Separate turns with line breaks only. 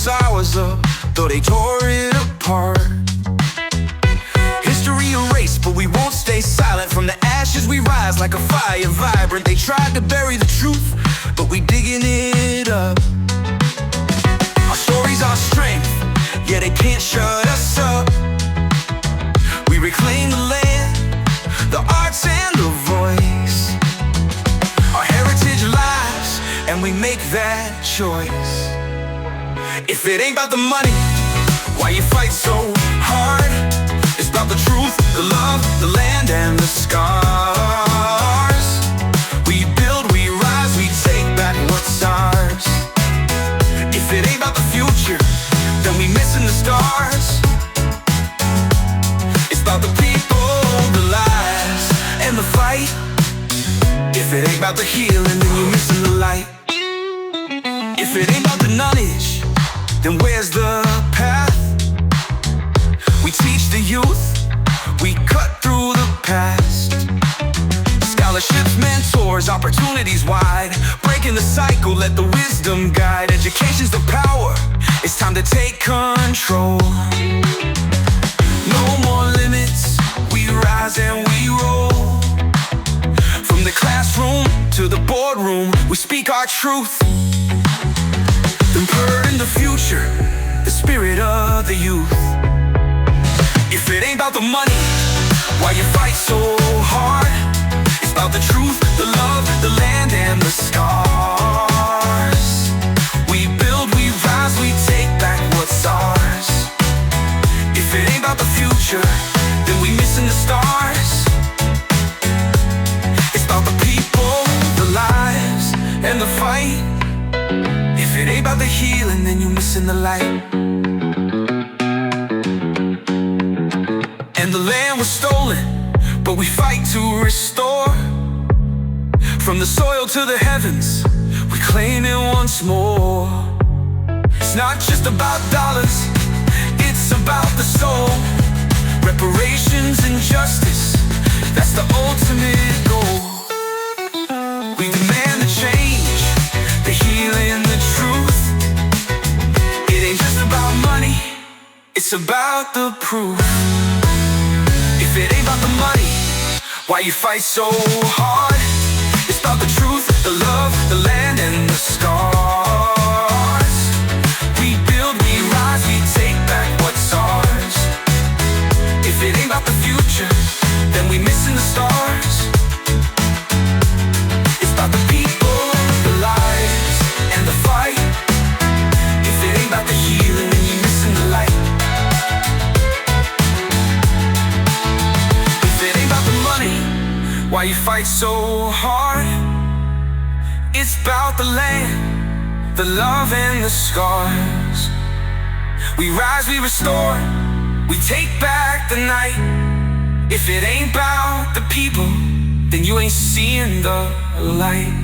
what's ours up, though they tore it apart. History erased, but we won't stay silent. From the ashes we rise like a fire vibrant. They tried to bury the truth, but we digging it up. Our story's our strength, yeah, they can't shut us up. We reclaim the land, the arts and the voice. Our heritage lives, and we make that choice. If it ain't about the money, why you fight so hard? It's about the truth, the love, the land and the scars. We build, we rise, we take back what's ours. If it ain't about the future, then we missing the stars. It's about the people, the lives, and the fight. If it ain't about the healing, then you're missing the light. If it ain't about the knowledge, then where's the path? We teach the youth, we cut through the past. Scholarships, mentors, opportunities wide. Breaking the cycle, let the wisdom guide. Education's the power, it's time to take control. No more limits, we rise and we roll. From the classroom to the boardroom, we speak our truth. Then purr in the future, the spirit of the youth. If it ain't about the money, why you fight so hard? It's about the truth, the love, the land and the scars. We build, we rise, we take back what's ours. If it ain't about the future, then we missing the stars. It's about the people, the lives, and the fight. If it ain't about the healing, then you're missing the light. And the land was stolen, but we fight to restore. From the soil to the heavens, we claim it once more. It's not just about dollars, it's about the soul. Reparations and justice, that's the ultimate goal. We demand the change, the healing, the truth. It ain't just about money, it's about the proof. If it ain't about the money, why you fight so hard? It's about the truth, the love, the land and the scars. We build, we rise, we take back what's ours. If it ain't about the future, then we missing the stars. It's about the people, the lives, and the fight. If it ain't about the healing, then you're missing the light. Why you fight so hard? It's about the land, the love and the scars. We rise, we restore, we take back the night. If it ain't about the people, then you ain't seeing the light.